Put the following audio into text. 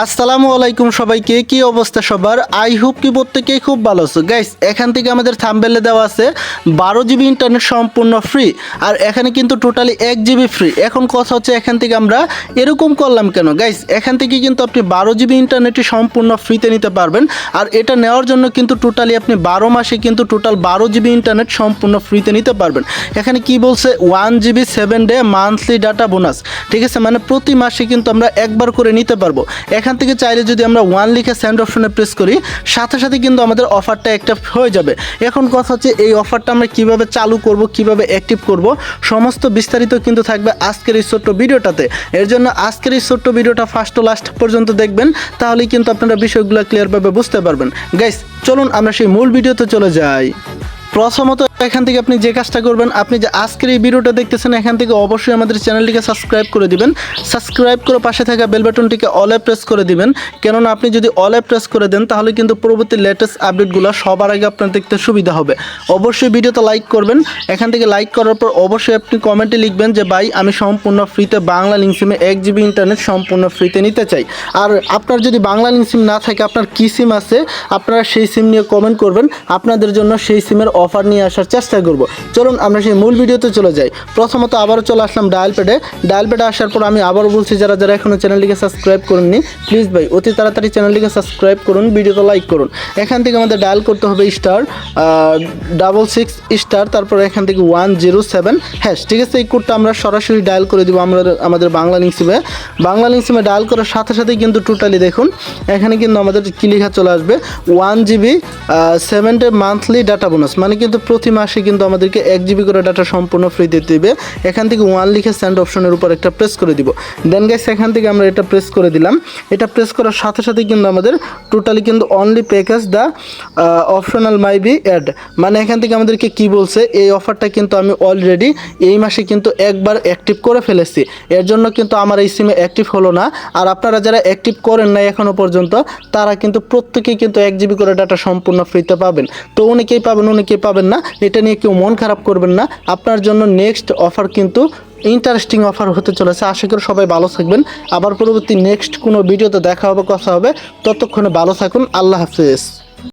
আসসালামু আলাইকুম সবাইকে, কি অবস্থা সবার? আই হোপ কি প্রত্যেকেই খুব ভালো আছো গাইস। এখান থেকে আমাদের থাম্বনেলে দেওয়া আছে 12 জিবি ইন্টারনেট সম্পূর্ণ ফ্রি, আর এখানে কিন্তু টোটালি 1 জিবি ফ্রি। এখন কথা হচ্ছে এখান থেকে আমরা এরকম করলাম কেন গাইস? এখান থেকে কিন্তু আপনি 12 জিবি ইন্টারনেটই সম্পূর্ণ ফ্রিতে নিতে পারবেন, আর এটা নেওয়ার জন্য কিন্তু টোটালি আপনি 12 মাসে কিন্তু টোটাল 12 জিবি ইন্টারনেট সম্পূর্ণ ফ্রিতে নিতে পারবেন। এখানে কি বলছে 1 GB 7 day monthly data bonus, ঠিক আছে, মানে প্রতি মাসে কিন্তু আমরা একবার করে নিতে পারবো। এখান থেকে চাইলে যদি আমরা 1 লিখে সেন্ড অপশনে প্রেস করি, সাথে সাথে কিন্তু আমাদের অফারটা অ্যাক্টিভ হয়ে যাবে। এখন কথা হচ্ছে এই অফারটা আমরা কিভাবে চালু করব, কিভাবে অ্যাক্টিভ করব, সমস্ত বিস্তারিত কিন্তু থাকবে আজকের এই ছোট্ট ভিডিওটাতে। এর জন্য আজকের এই ছোট্ট ভিডিওটা ফার্স্ট টু লাস্ট পর্যন্ত দেখবেন, তাহলেই কিন্তু আপনারা বিষয়গুলো ক্লিয়ারভাবে বুঝতে পারবেন। গাইস চলুন আমরা সেই মূল ভিডিওতে চলে যাই। প্রথমত এখান থেকে আপনি যে কাজটা করবেন, আপনি যে আজকের এই ভিডিওটা দেখতেছেন এখান থেকে অবশ্যই আমাদের চ্যানেলটিকে সাবস্ক্রাইব করে দিবেন। সাবস্ক্রাইব করে পাশে থাকা বেল বাটনটিকে অলে প্রেস করে দিবেন, কেননা আপনি যদি অলে প্রেস করে দেন তাহলে কিন্তু পরবর্তী লেটেস্ট আপডেটগুলো সবার আগে আপনার দেখতে সুবিধা হবে। অবশ্যই ভিডিওতে লাইক করবেন। এখান থেকে লাইক করার পর অবশ্যই আপনি কমেন্টে লিখবেন যে ভাই আমি সম্পূর্ণ ফ্রিতে বাংলা লিঙ্ক সিমে 1 GB ইন্টারনেট সম্পূর্ণ ফ্রিতে নিতে চাই। আর আপনার যদি বাংলা লিঙ্ক সিম না থাকে, আপনার কি সিম আছে আপনারা সেই সিম নিয়ে কমেন্ট করবেন, আপনাদের জন্য সেই সিমের অফার নিয়ে আসার চেষ্টা করব। চলুন আমরা সেই মূল ভিডিওতে চলে যাই। প্রথমত আবারও চলে আসলাম ডায়াল প্যাডে আসার পর আমি আবারও বলছি, যারা যারা এখনও চ্যানেলটিকে সাবস্ক্রাইব করেননি প্লিজ ভাই অতি তাড়াতাড়ি চ্যানেলটিকে সাবস্ক্রাইব করুন, ভিডিওটা লাইক করুন। এখান থেকে আমাদের ডায়াল করতে হবে *66* তারপর এখান থেকে 107#, ঠিক আছে। এই কোডটা আমরা সরাসরি ডায়াল করে দিব আমাদের বাংলা লিঙ্ক সিমে ডায়াল করার সাথে সাথেই কিন্তু টোটালি দেখুন এখানে কিন্তু আমাদের কি লেখা চলে আসবে 1 GB 7 day monthly data bonus, মানে কিন্তু প্রতি মাসে কিন্তু আমাদেরকে 1 GB করে ডাটা সম্পূর্ণ ফ্রি দিতে দিবে। এখান থেকে 1 লিখে সেন্ড অপশনের উপর একটা প্রেস করে দিব। দেন গাইস এখান থেকে আমরা এটা প্রেস করে দিলাম। এটা প্রেস করার সাথে সাথে কিন্তু আমাদের টোটালি কিন্তু only package the optional maybe add, মানে এখান থেকে আমাদেরকে কি বলছে এই অফারটা কিন্তু আমি অলরেডি এই মাসে কিন্তু একবার অ্যাক্টিভ করে ফেলেছি, এর জন্য কিন্তু আমার এই সিমে অ্যাক্টিভ হলো না। আর আপনারা যারা অ্যাক্টিভ করেন না এখনও পর্যন্ত তারা কিন্তু প্রত্যেকেই কিন্তু 1 GB করে ডাটা সম্পূর্ণ ফ্রিতে পাবেন। তো অনেকেই পাবেন না, এটা নিয়ে কেউ মন খারাপ করবেন না। আপনার জন্য নেক্সট অফার কিন্তু ইন্টারেস্টিং অফার হতে চলেছে। আশা করি সবাই ভালো থাকবেন। আবার পরবর্তী নেক্সট কোনো ভিডিওতে দেখা হবে, কথা হবে। ততক্ষণে ভালো থাকুন। আল্লাহ হাফেজ।